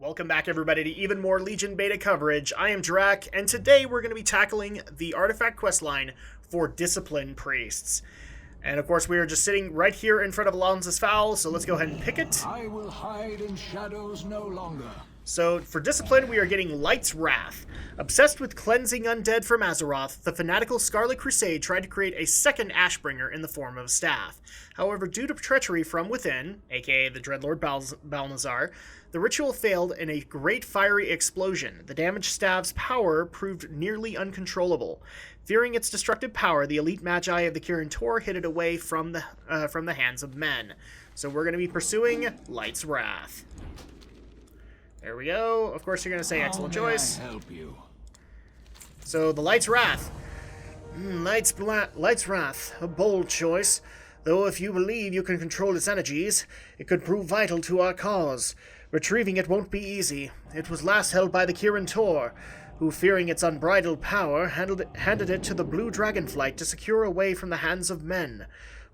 Welcome back, everybody, to even more Legion beta coverage. I am Drak, and today we're going to be tackling the artifact questline for Discipline Priests. And of course, we are just sitting right here in front of Alonza's Foul, so let's go ahead and pick it. I will hide in shadows no longer. So, for Discipline, we are getting Light's Wrath. Obsessed with cleansing undead from Azeroth, the fanatical Scarlet Crusade tried to create a second Ashbringer in the form of a staff. However, due to treachery from within, aka the Dreadlord Balnazar, the ritual failed in a great fiery explosion. The damaged staff's power proved nearly uncontrollable. Fearing its destructive power, the elite magi of the Kirin Tor hid it away from the hands of men. So we're going to be pursuing Light's Wrath. There we go. Of course, you're going to say excellent choice. How may I help you? So, the Light's Wrath. Light's Wrath. A bold choice. Though if you believe you can control its energies, it could prove vital to our cause. Retrieving it won't be easy. It was last held by the Kirin Tor, who, fearing its unbridled power, handed it to the Blue Dragonflight to secure away from the hands of men.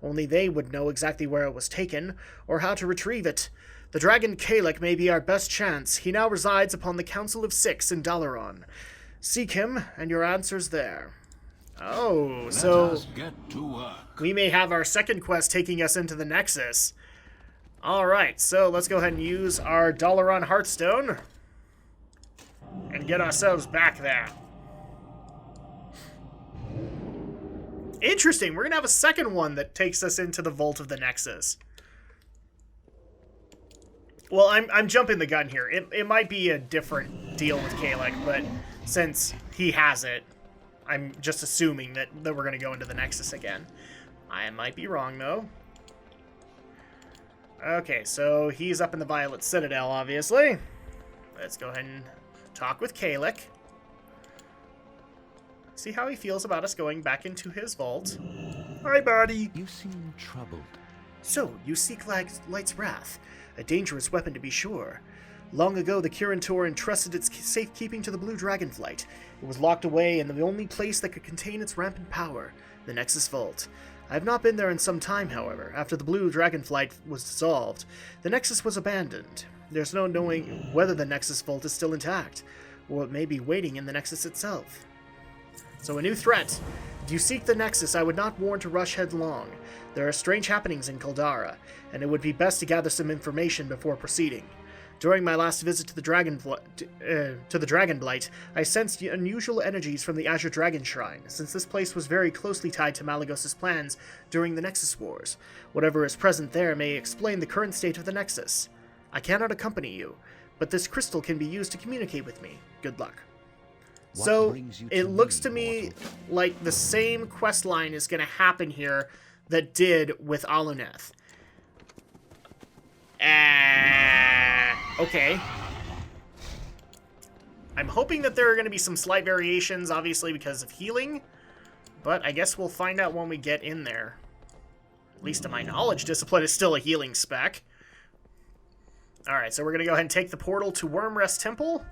Only they would know exactly where it was taken, or how to retrieve it. The dragon Kalek may be our best chance. He now resides upon the Council of Six in Dalaran. Seek him, and your answer's there. Oh, so Let us get to work. we may have our second quest taking us into the Nexus. Alright, so let's go ahead and use our Dalaran Heartstone and get ourselves back there. Interesting, we're going to have a second one that takes us into the Vault of the Nexus. Well, I'm jumping the gun here. It might be a different deal with Kalek, but since he has it, I'm just assuming that we're going to go into the Nexus again. I might be wrong, though. Okay, so he's up in the Violet Citadel, obviously. Let's go ahead and talk with Kalek. See how he feels about us going back into his vault. Hi, buddy. You seem troubled. So, you seek Light's Wrath. A dangerous weapon, to be sure. Long ago, the Kirin Tor entrusted its safekeeping to the Blue Dragonflight. It was locked away in the only place that could contain its rampant power, the Nexus Vault. I have not been there in some time, however. After the Blue Dragonflight was dissolved, the Nexus was abandoned. There's no knowing whether the Nexus Vault is still intact, or what may be waiting in the Nexus itself. So a new threat. If you seek the Nexus, I would not warn to rush headlong. There are strange happenings in Caldara, and it would be best to gather some information before proceeding. During my last visit to the Dragonblight, I sensed unusual energies from the Azure Dragon Shrine, since this place was very closely tied to Malygos' plans during the Nexus Wars. Whatever is present there may explain the current state of the Nexus. I cannot accompany you, but this crystal can be used to communicate with me. Good luck. So, it looks to me like the same quest line is going to happen here that did with Aluneth. Okay. I'm hoping that there are going to be some slight variations, obviously because of healing, but I guess we'll find out when we get in there. At least to my knowledge, Discipline is still a healing spec. Alright, so we're going to go ahead and take the portal to Wormrest Temple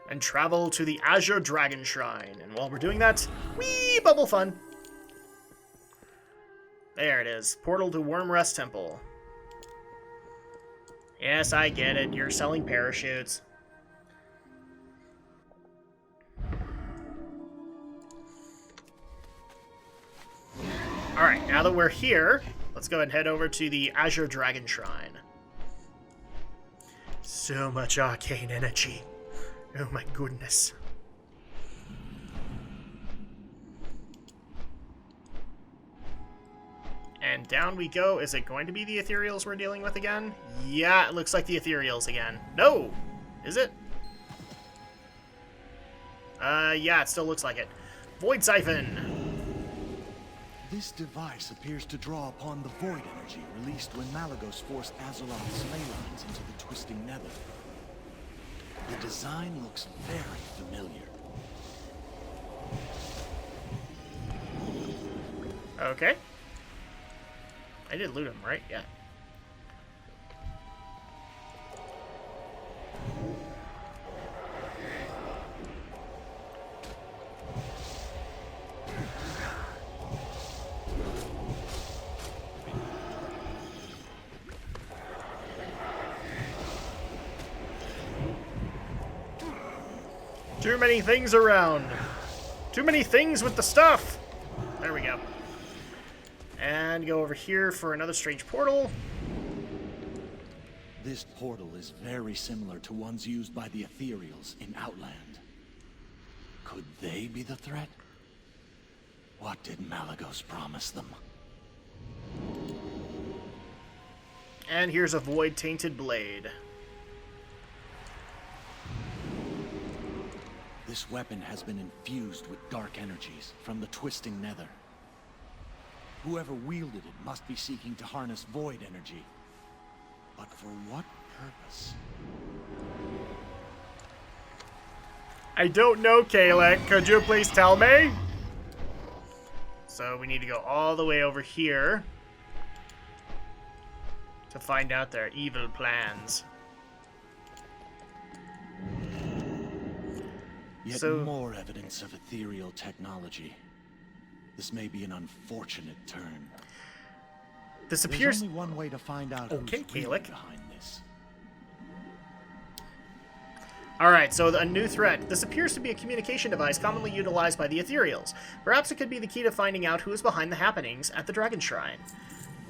and travel to the Azure Dragon Shrine. And while we're doing that, whee, bubble fun. There it is. Portal to Wormrest Temple. Yes, I get it. You're selling parachutes. Alright, now that we're here, let's go ahead and head over to the Azure Dragon Shrine. So much arcane energy. Oh my goodness. And down we go. Is it going to be the Ethereals we're dealing with again? Yeah, it looks like the Ethereals again. No! Is it? Yeah, it still looks like it. Void Siphon! This device appears to draw upon the void energy released when Malygos forced Azeroth's ley lines into the twisting nether. The design looks very familiar. Okay. I did loot him, right? Yeah. Too many things around. Too many things with the stuff. There we go. And go over here for another strange portal. This portal is very similar to ones used by the Ethereals in Outland. Could they be the threat? What did Malagos promise them? And here's a void-tainted blade. This weapon has been infused with dark energies from the twisting nether. Whoever wielded it must be seeking to harness void energy. But for what purpose? I don't know, Kalek. Could you please tell me? So we need to go all the way over here to find out their evil plans. Yet more evidence of ethereal technology. This may be an unfortunate turn. This appears... There's only one way to find out who's really behind this. Alright, so a new threat. This appears to be a communication device commonly utilized by the Ethereals. Perhaps it could be the key to finding out who is behind the happenings at the Dragon Shrine.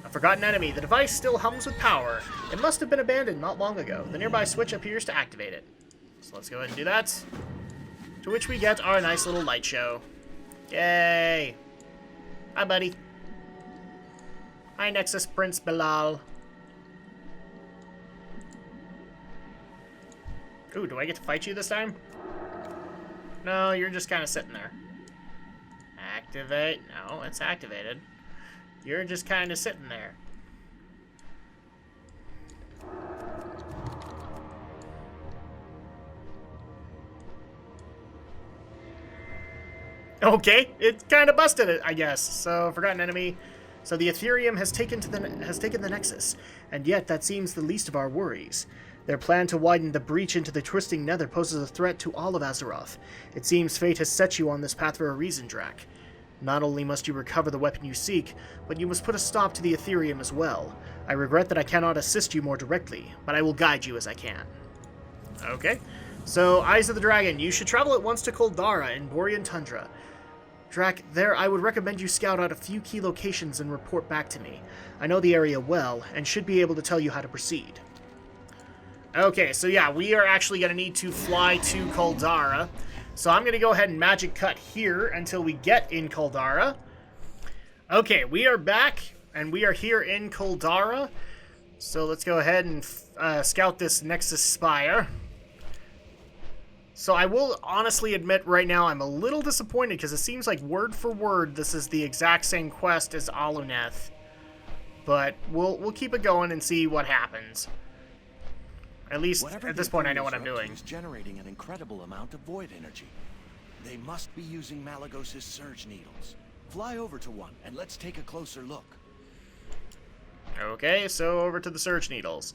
A forgotten enemy. The device still hums with power. It must have been abandoned not long ago. The nearby switch appears to activate it. So let's go ahead and do that. To which we get our nice little light show. Yay! Hi, buddy. Hi, Nexus Prince Bilal. Ooh, do I get to fight you this time? No, you're just kind of sitting there. Activate. No, it's activated. You're just kind of sitting there. Okay, it kind of busted it, I guess. So, forgotten enemy. So the Ethereum has taken the Nexus, and yet that seems the least of our worries. Their plan to widen the breach into the twisting nether poses a threat to all of Azeroth. It seems fate has set you on this path for a reason, Drak. Not only must you recover the weapon you seek, but you must put a stop to the Ethereum as well. I regret that I cannot assist you more directly, but I will guide you as I can. Okay. So, Eyes of the Dragon. You should travel at once to Koldara in Borean Tundra. Drak, there I would recommend you scout out a few key locations and report back to me. I know the area well, and should be able to tell you how to proceed. Okay, so yeah, we are actually going to need to fly to Koldara. So I'm going to go ahead and magic cut here until we get in Koldara. Okay, we are back, and we are here in Koldara. So let's go ahead and scout this Nexus Spire. So I will honestly admit right now I'm a little disappointed because it seems like word for word this is the exact same quest as Aluneth. But we'll keep it going and see what happens. At least at this point I know what I'm doing. Is generating an incredible amount of void energy. They must be using Malagos' surge needles. Fly over to one and let's take a closer look. Okay, so over to the surge needles.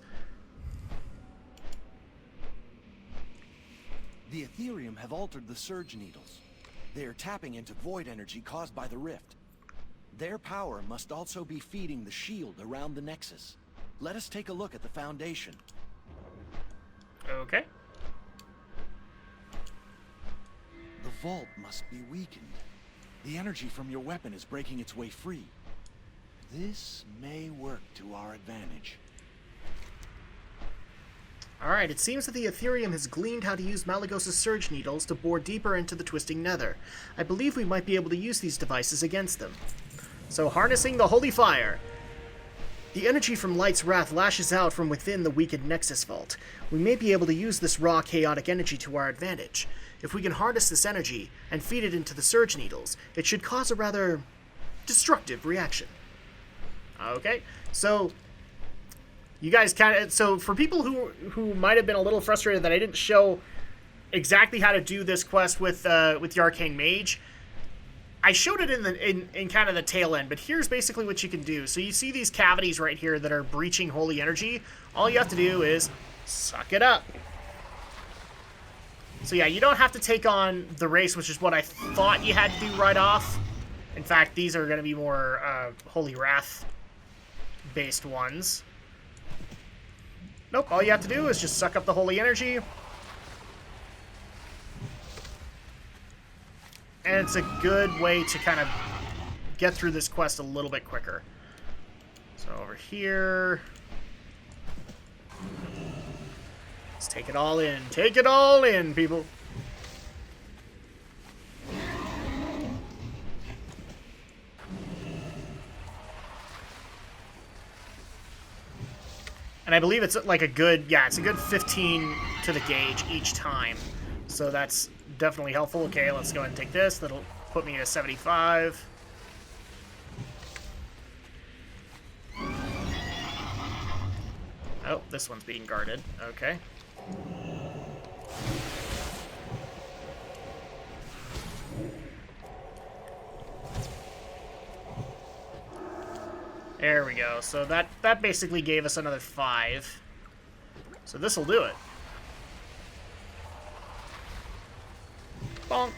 The Ethereum have altered the surge needles. They are tapping into void energy caused by the rift. Their power must also be feeding the shield around the Nexus. Let us take a look at the Foundation. Okay. The vault must be weakened. The energy from your weapon is breaking its way free. This may work to our advantage. Alright, it seems that the Ethereum has gleaned how to use Malagos' surge needles to bore deeper into the twisting nether. I believe we might be able to use these devices against them. So, harnessing the Holy Fire. The energy from Light's Wrath lashes out from within the weakened Nexus Vault. We may be able to use this raw, chaotic energy to our advantage. If we can harness this energy and feed it into the surge needles, it should cause a rather destructive reaction. Okay, so you guys so for people who might have been a little frustrated that I didn't show exactly how to do this quest with the Arcane Mage, I showed it in kind of the tail end, but here's basically what you can do. So you see these cavities right here that are breaching holy energy. All you have to do is suck it up. So yeah, you don't have to take on the race, which is what I thought you had to do right off. In fact, these are going to be more Holy Wrath-based ones. Nope, all you have to do is just suck up the holy energy. and it's a good way to kind of get through this quest a little bit quicker. So over here... Let's take it all in. Take it all in, people. And I believe it's like a good, yeah, it's a good 15 to the gauge each time. So that's definitely helpful. Okay, let's go ahead and take this. That'll put me at 75. Oh, this one's being guarded. Okay. There we go. So that basically gave us another 5. So this'll do it. Bonk.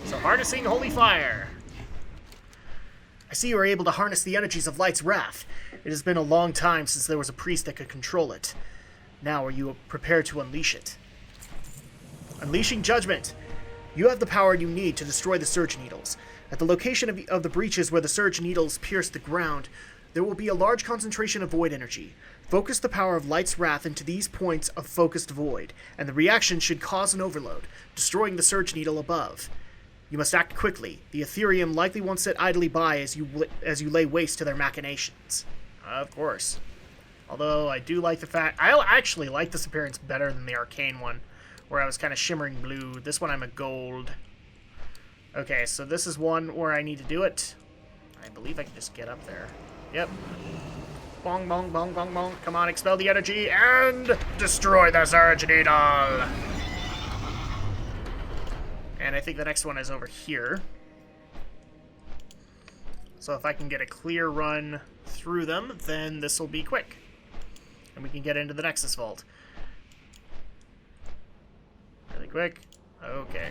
So harnessing holy fire. I see you are able to harness the energies of Light's wrath. It has been a long time since there was a priest that could control it. Now are you prepared to unleash it? Unleashing judgment. You have the power you need to destroy the Surge Needles. At the location of the breaches where the Surge Needles pierce the ground, there will be a large concentration of void energy. Focus the power of Light's wrath into these points of focused void, and the reaction should cause an overload, destroying the Surge Needle above. You must act quickly. The Ethereum likely won't sit idly by as you lay waste to their machinations. Of course. Although I do like the fact... I actually like this appearance better than the Arcane one, where I was kind of shimmering blue. This one I'm a gold. Okay, so this is one where I need to do it. I believe I can just get up there. Yep. Bong, bong, bong, bong, bong. Come on, expel the energy and destroy the Surge Needle. And I think the next one is over here. So if I can get a clear run through them, then this will be quick. And we can get into the Nexus Vault. Really quick. Okay.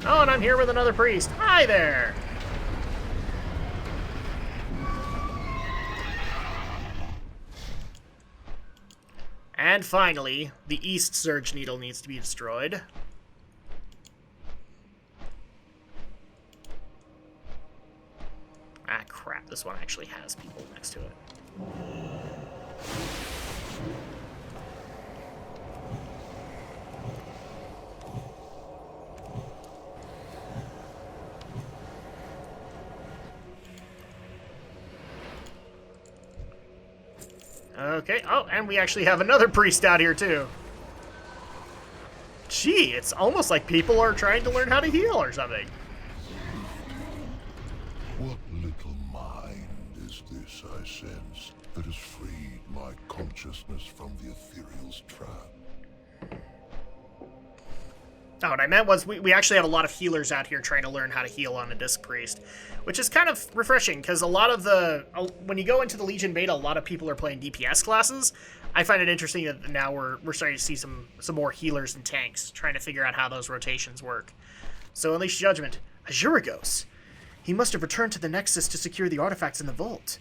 Oh, and I'm here with another priest. Hi there! And finally, the East Surge Needle needs to be destroyed. Ah, crap. This one actually has people next to it. Okay. Oh, and we actually have another priest out here, too. Gee, it's almost like people are trying to learn how to heal or something. What little mind is this I sense that has freed my consciousness from the ethereal's trap? Oh, what I meant was we actually have a lot of healers out here trying to learn how to heal on a Disc Priest, which is kind of refreshing, because a lot of when you go into the Legion beta, a lot of people are playing DPS classes. I find it interesting that now we're starting to see some more healers and tanks, trying to figure out how those rotations work. So Unleash Judgment. Azurigos. He must have returned to the Nexus to secure the artifacts in the vault.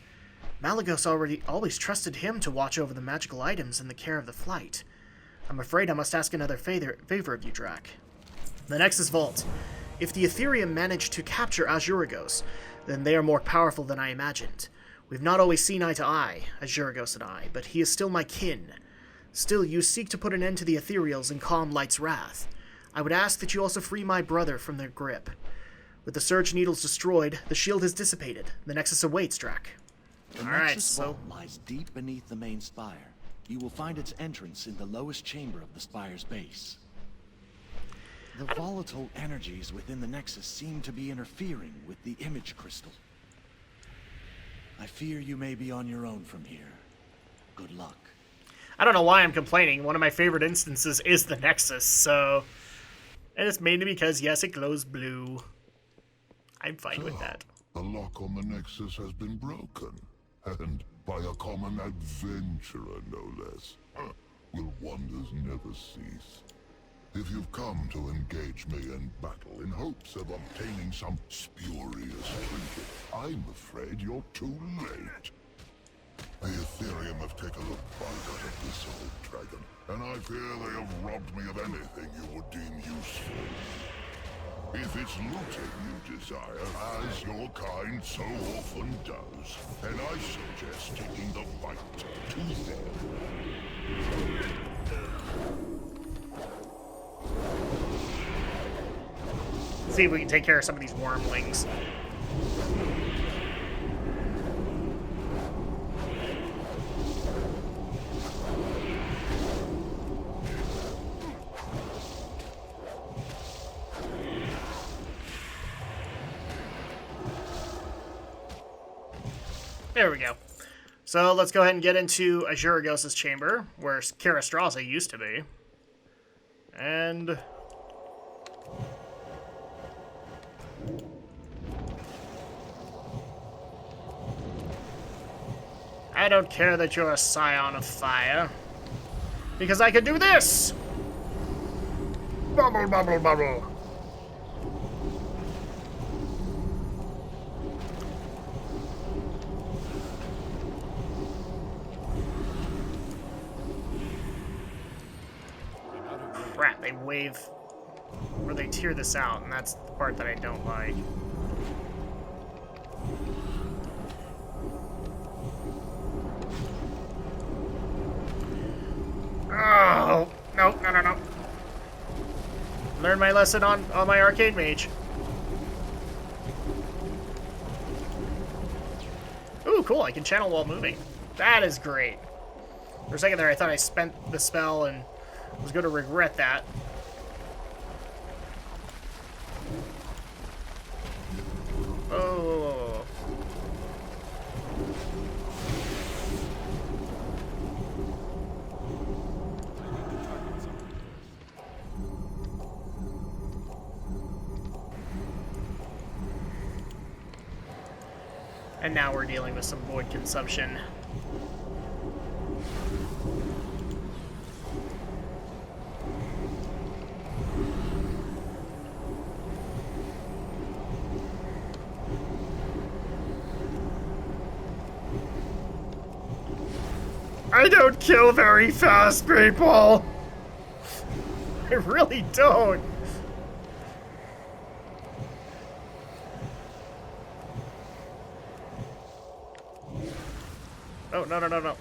Malagos always trusted him to watch over the magical items and the care of the flight. I'm afraid I must ask another favor of you, Drak. The Nexus Vault. If the Ethereum managed to capture Azurigos, then they are more powerful than I imagined. We've not always seen eye to eye, Azurigos and I, but he is still my kin. Still, you seek to put an end to the Ethereals and calm Light's wrath. I would ask that you also free my brother from their grip. With the Surge Needles destroyed, the shield has dissipated. The Nexus awaits, Drak. The Nexus Vault lies deep beneath the main spire. You will find its entrance in the lowest chamber of the spire's base. The volatile energies within the Nexus seem to be interfering with the image crystal. I fear you may be on your own from here. Good luck. I don't know why I'm complaining. One of my favorite instances is the Nexus, so... And it's mainly because, yes, it glows blue. I'm fine with that. The lock on the Nexus has been broken. And by a common adventurer, no less. Will wonders never cease? If you've come to engage me in battle in hopes of obtaining some spurious trinket, I'm afraid you're too late. The Ethereum have taken a bite out of this old dragon, and I fear they have robbed me of anything you would deem useful. If it's looting you desire, as your kind so often does, then I suggest taking the fight to them. See if we can take care of some of these wormlings. There we go. So let's go ahead and get into Azuragos' chamber, where Karastraza used to be. And... I don't care that you're a scion of fire, because I can do this! Bubble, bubble, bubble. Crap, they wave, or they tear this out, and that's the part that I don't like. Oh, no, no, no, no. Learn my lesson on my arcade mage. Ooh, cool, I can channel while moving. That is great. For a second there, I thought I spent the spell and was going to regret that. Oh. And now we're dealing with some void consumption. I don't kill very fast, people! I really don't. Oh, no, no, no, no.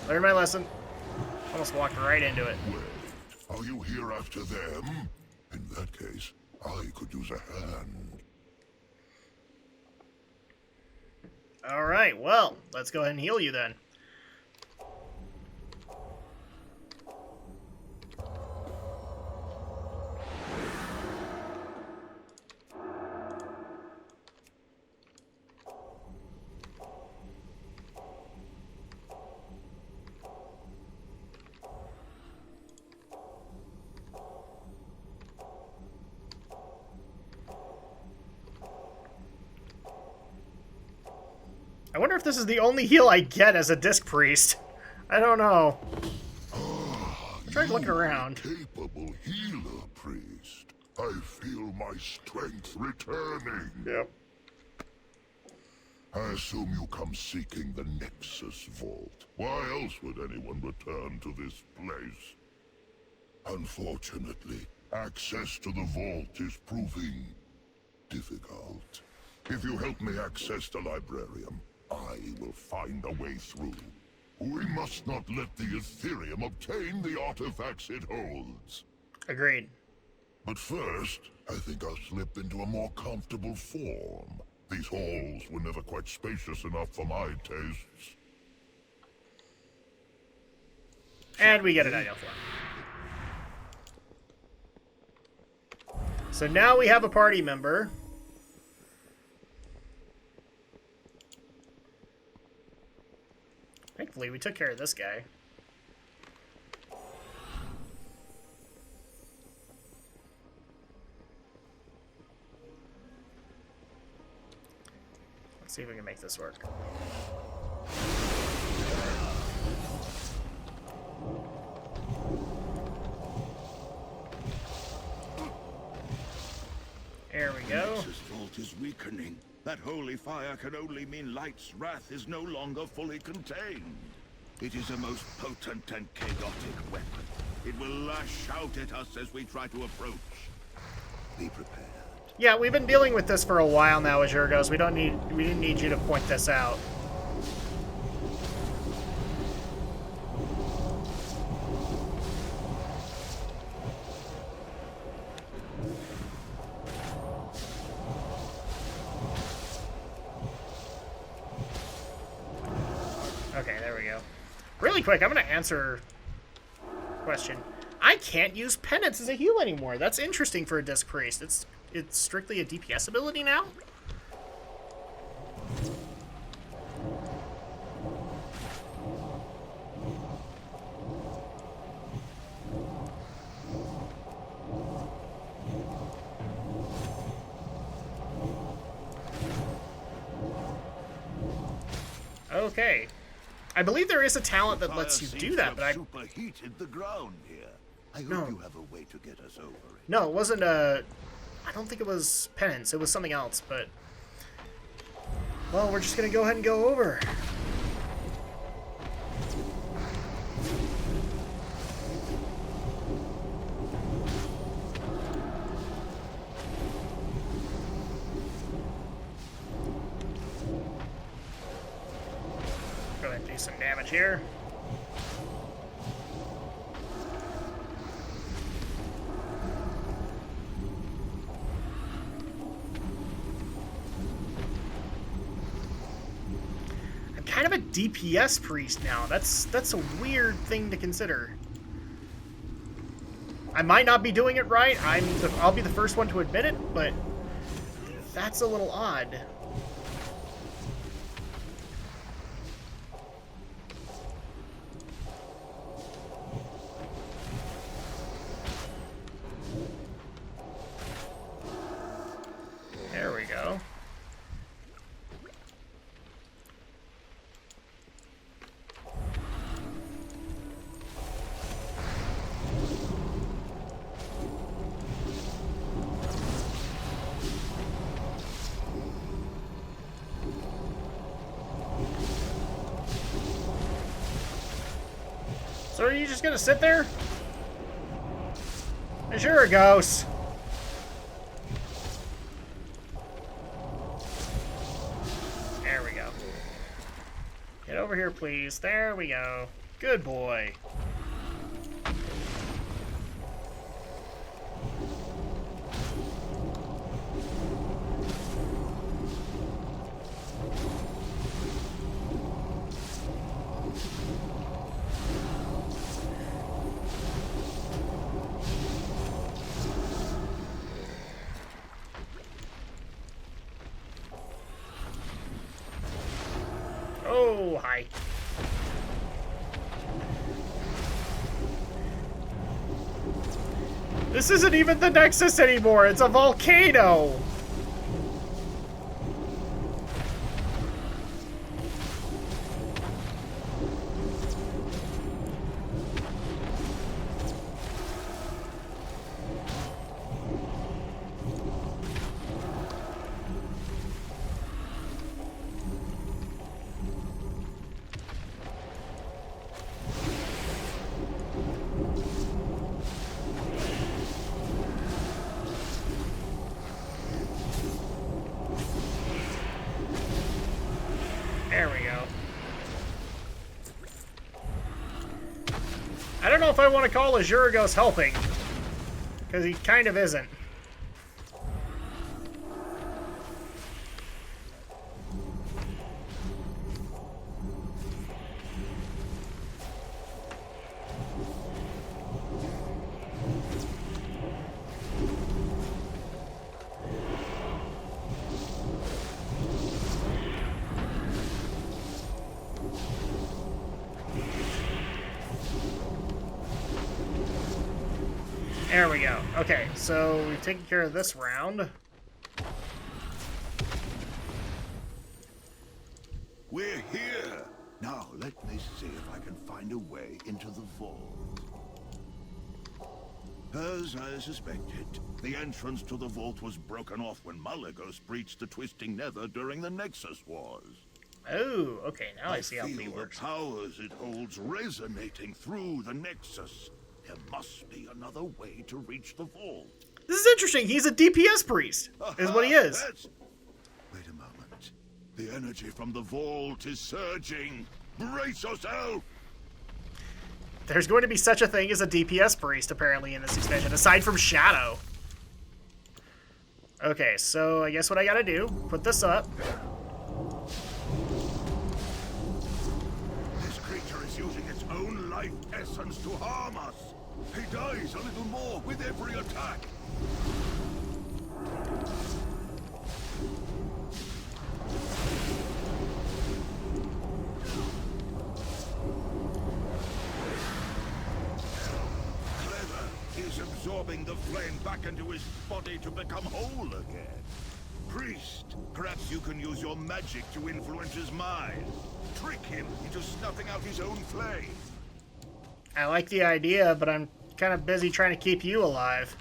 Learn my lesson. Almost walked right into it. Wait, are you here after them? In that case, I could use a hand. Alright, well, let's go ahead and heal you then. I wonder if this is the only heal I get as a Disc Priest. I don't know. I tried looking around. Capable healer, priest. I feel my strength returning. Yep. I assume you come seeking the Nexus Vault. Why else would anyone return to this place? Unfortunately, access to the vault is proving difficult. If you help me access the librarium, I will find a way through. We must not let the Ethereum obtain the artifacts it holds. Agreed. But first, I think I'll slip into a more comfortable form. These halls were never quite spacious enough for my tastes. And we get an ideal form. So now we have a party member. Thankfully, we took care of this guy. Let's see if we can make this work. There we go. Nexus Vault is weakening. That holy fire can only mean Light's wrath is no longer fully contained. It is a most potent and chaotic weapon. It will lash out at us as we try to approach. Be prepared. Yeah, we've been dealing with this for a while now, Azurgos. We didn't need you to point this out. Okay, there we go. Really quick, I'm gonna answer a question. I can't use penance as a heal anymore. That's interesting for a Disc Priest. It's strictly a DPS ability now? Okay. I believe there is a talent that lets you do that, but I... superheated the ground here. I hope you have a way to get us over it. No, it wasn't a... I don't think it was penance. It was something else, but... Well, we're just gonna go ahead and go over. Go ahead and do some damage here. Kind of a DPS priest now. That's a weird thing to consider. I might not be doing it right. I'll be the first one to admit it, but that's a little odd. There we go. So are you just gonna sit there? Sure it goes. There we go. Get over here, please. There we go. Good boy. Oh, hi. This isn't even the Nexus anymore, it's a volcano! There we go. I don't know if I want to call Azurgos helping, because he kind of isn't. There we go. Okay, so we've taken care of this round. We're here! Now, let me see if I can find a way into the vault. As I suspected, the entrance to the vault was broken off when Malagos breached the Twisting Nether during the Nexus Wars. Oh, okay, now I see how feel it works. the powers it holds resonating through the Nexus. There must be another way to reach the vault. This is interesting. He's a DPS priest, is what he is. Wait a moment. The energy from the vault is surging. Brace yourself! There's going to be such a thing as a DPS priest, apparently, in this expansion, aside from Shadow. Okay, so I guess what I gotta do, put this up. This creature is using its own life essence to harm us. He dies a little more with every attack. Clever. He's absorbing the flame back into his body to become whole again. Priest, perhaps you can use your magic to influence his mind. Trick him into snuffing out his own flame. I like the idea, but I'm kind of busy trying to keep you alive.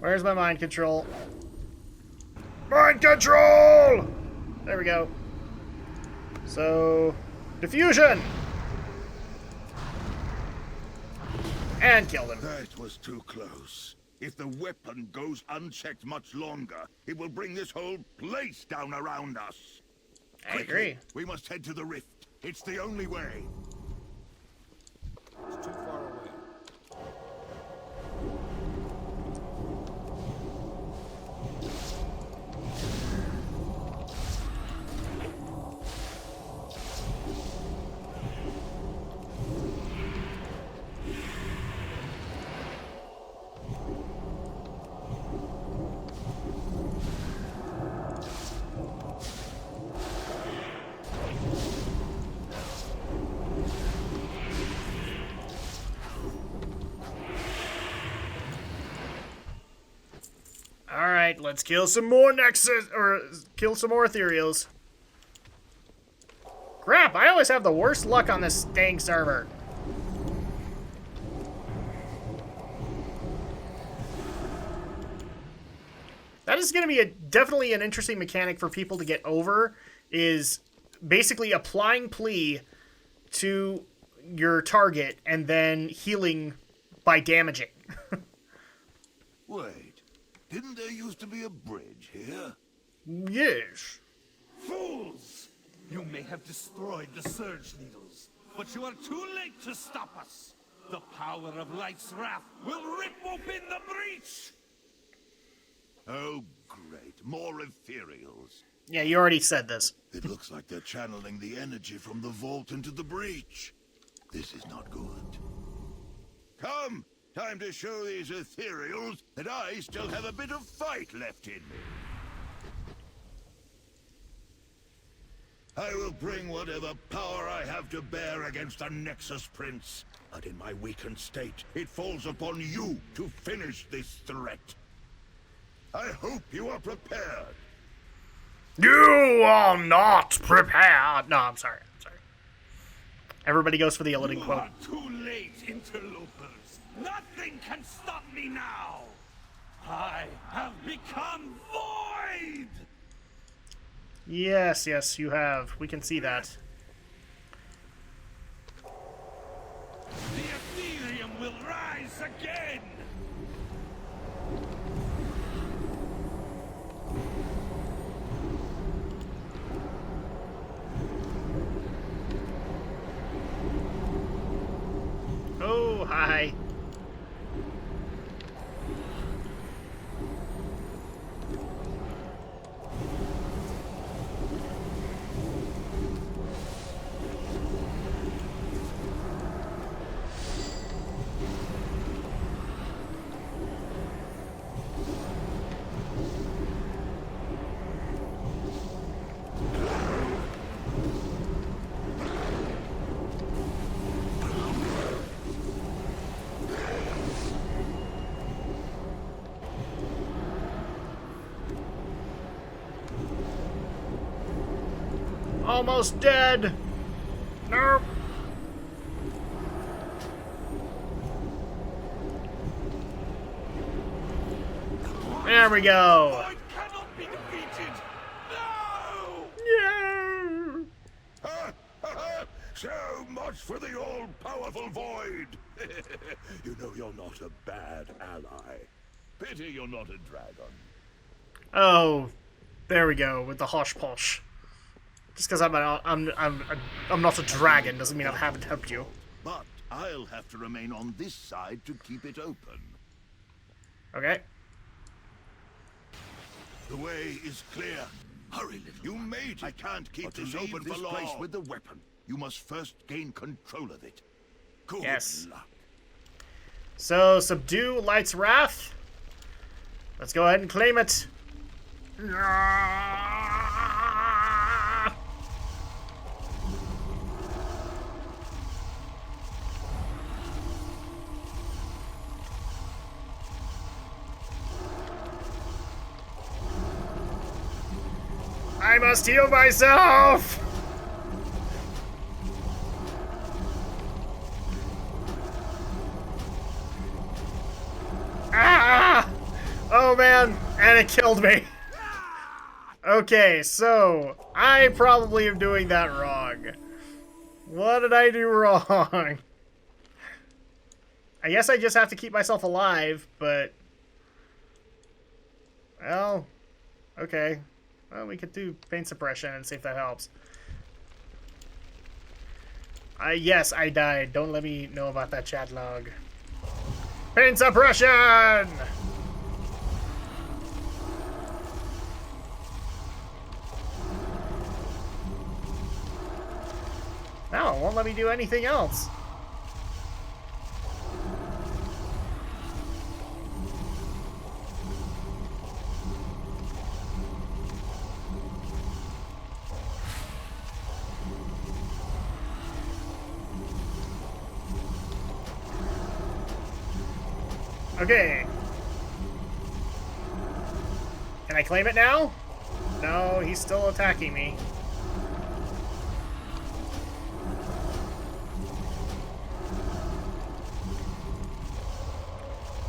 Where's my mind control? Mind control! There we go. So, diffusion! And kill them. That was too close. If the weapon goes unchecked much longer, it will bring this whole place down around us. I agree. We must head to the rift. It's the only way. It's too far away. Alright, let's kill some more Nexus, or kill some more Ethereals. Crap, I always have the worst luck on this dang server. That is going to be definitely an interesting mechanic for people to get over, is basically applying plea to your target and then healing by damaging. Wait, didn't there used to be a bridge here? Yes. Fools! You may have destroyed the Surge Needles, but you are too late to stop us. The power of Light's wrath will rip open the breach! Oh, great. More ethereals. Yeah, you already said this. It looks like they're channeling the energy from the vault into the breach. This is not good. Come! Time to show these ethereals that I still have a bit of fight left in me. I will bring whatever power I have to bear against the Nexus Prince. But in my weakened state, it falls upon you to finish this threat. I hope you are prepared. You are not prepared. No, I'm sorry. Everybody goes for the Illidan You quote. are too late, interlopers. Nothing can stop me now. I have become void! Yes, you have. We can see that. The Ethereum will rise again! Oh, hi. Almost dead. Nope. There we go. Void cannot be defeated. No! Yeah. So much for the all-powerful Void! You know you're not a bad ally. Pity you're not a dragon. Oh, there we go with the hosh posh. Just because I'm not a dragon doesn't mean I haven't helped you. But I'll have to remain on this side to keep it open. Okay. The way is clear. Hurry, little You made it. I can't keep this open for long. Place with the weapon. You must first gain control of it. Good Yes. luck. So, subdue Light's Wrath. Let's go ahead and claim it. I must heal myself! Ah! Oh man, and it killed me. Okay, so I probably am doing that wrong. What did I do wrong? I guess I just have to keep myself alive, but... Well, okay. Well, we could do pain suppression and see if that helps. Yes, I died. Don't let me know about that chat log. Pain suppression! No, it won't let me do anything else. Okay. Can I claim it now? No, he's still attacking me.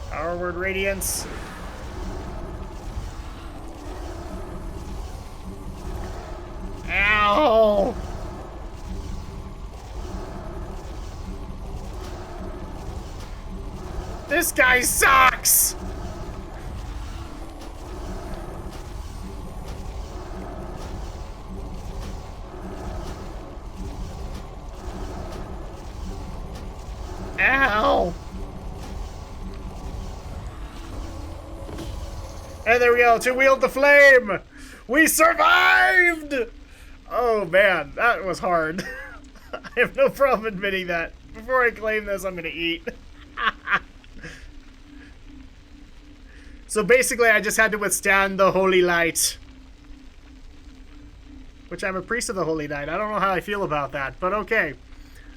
Power word radiance. Ow! This guy sucks! Ow! And there we go, to wield the flame! We survived! Oh man, that was hard. I have no problem admitting that. Before I claim this, I'm gonna eat. So basically, I just had to withstand the Holy Light. Which I'm a priest of the Holy Light. I don't know how I feel about that, but okay.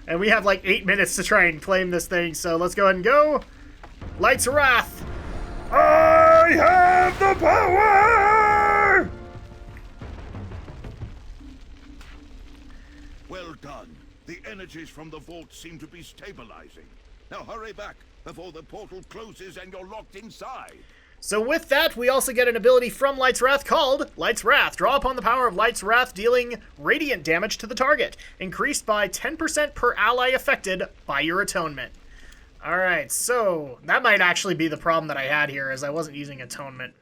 And we have like 8 minutes to try and claim this thing, so let's go ahead and go. Light's Wrath! I have the power! Well done. The energies from the vault seem to be stabilizing. Now hurry back before the portal closes and you're locked inside. So with that, we also get an ability from Light's Wrath called Light's Wrath. Draw upon the power of Light's Wrath, dealing radiant damage to the target. Increased by 10% per ally affected by your atonement. Alright, so that might actually be the problem that I had here, as I wasn't using atonement.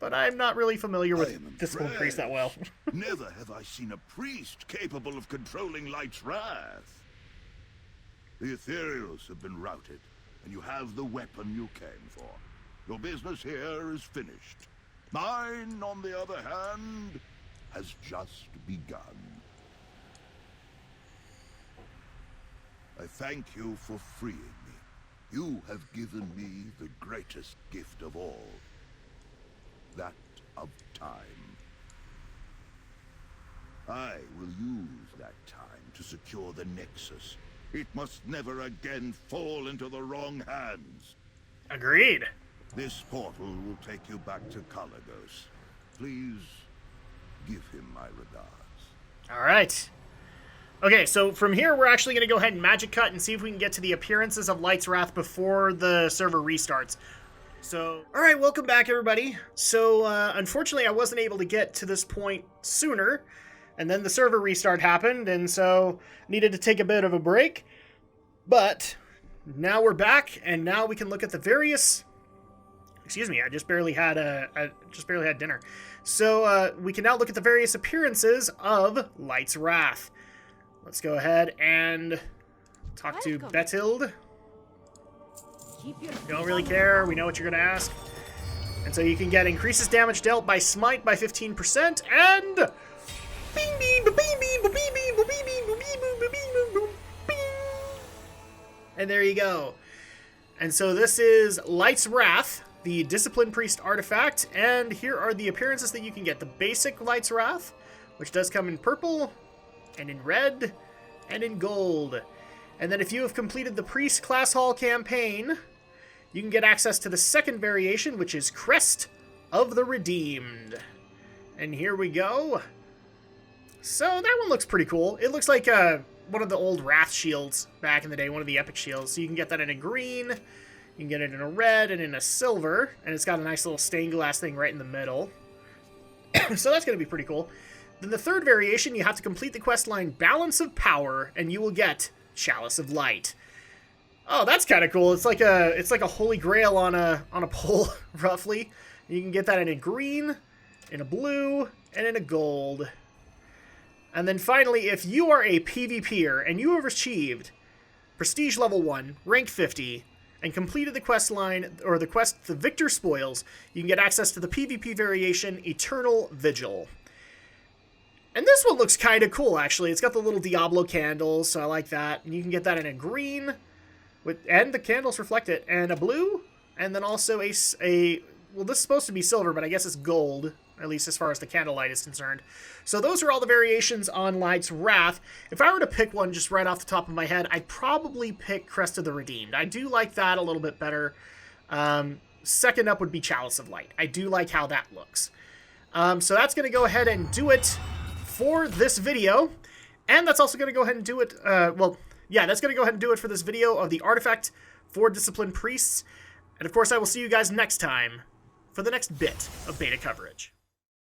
But I'm not really familiar with Discipline Priest that well. Never have I seen a priest capable of controlling Light's Wrath. The Ethereals have been routed, and you have the weapon you came for. Your business here is finished. Mine, on the other hand, has just begun. I thank you for freeing me. You have given me the greatest gift of all. That of time. I will use that time to secure the Nexus. It must never again fall into the wrong hands. Agreed. This portal will take you back to Kalagos. Please give him my regards. Alright. Okay, so from here, we're actually going to go ahead and magic cut and see if we can get to the appearances of Light's Wrath before the server restarts. So, alright, welcome back, everybody. So, unfortunately, I wasn't able to get to this point sooner, and then the server restart happened, and so needed to take a bit of a break. But now we're back, and now we can look at the various... Excuse me, I just barely had dinner. So, we can now look at the various appearances of Light's Wrath. Let's go ahead and talk to Betild. Don't really care, we know what you're going to ask. And so you can get increases damage dealt by smite by 15%, and... And there you go. And so this is Light's Wrath, the Discipline Priest artifact, and here are the appearances that you can get. The basic Light's Wrath, which does come in purple, and in red, and in gold. And then if you have completed the Priest Class Hall campaign, you can get access to the second variation, which is Crest of the Redeemed. And here we go. So that one looks pretty cool. It looks like one of the old Wrath shields back in the day, one of the epic shields. So you can get that in a green, you can get it in a red, and in a silver. And it's got a nice little stained glass thing right in the middle. So that's going to be pretty cool. Then the third variation, you have to complete the quest line Balance of Power, and you will get Chalice of Light. Oh, that's kind of cool. It's like a holy grail on a pole, roughly. You can get that in a green, in a blue, and in a gold. And then finally, if you are a PvPer and you have achieved Prestige level 1, rank 50, and completed the quest line, or the quest The Victor Spoils, you can get access to the PvP variation Eternal Vigil. And this one looks kind of cool, actually. It's got the little Diablo candles, so I like that. And you can get that in a green, and the candles reflect it, and a blue, and then also well, this is supposed to be silver, but I guess it's gold, at least as far as the candlelight is concerned. So those are all the variations on Light's Wrath. If I were to pick one just right off the top of my head, I'd probably pick Crest of the Redeemed. I do like that a little bit better. Second up would be Chalice of Light. I do like how that looks. So that's going to go ahead and do it for this video. And that's also going to go ahead and do it, that's going to go ahead and do it for this video of the artifact for Disciplined Priests. And of course, I will see you guys next time for the next bit of beta coverage.